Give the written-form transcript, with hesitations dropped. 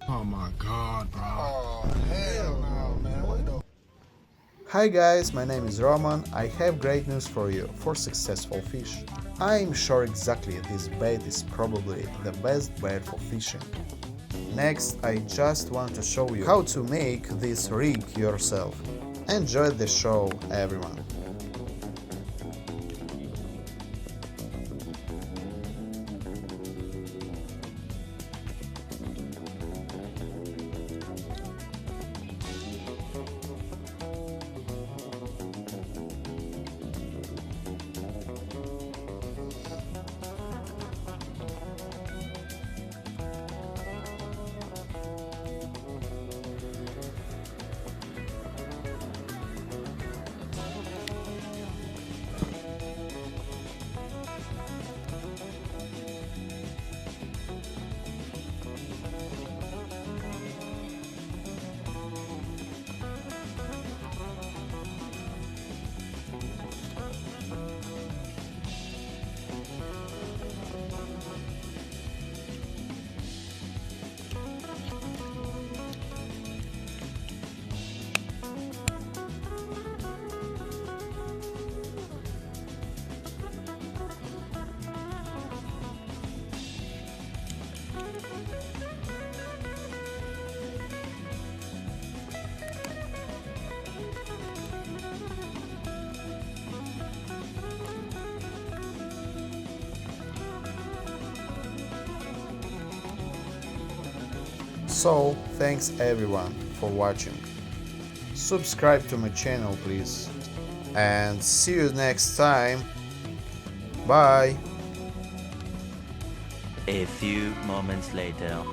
Oh my god, bro. Oh, hell no, man. What the? Hi guys, my name is Roman. I have great news for you for successful fish. I'm sure exactly this bait is probably the best bait for fishing. Next, I just want to show you how to make this rig yourself. Enjoy the show, everyone. So, thanks everyone for watching. Subscribe to my channel please. And see you next time. Bye. A few moments later.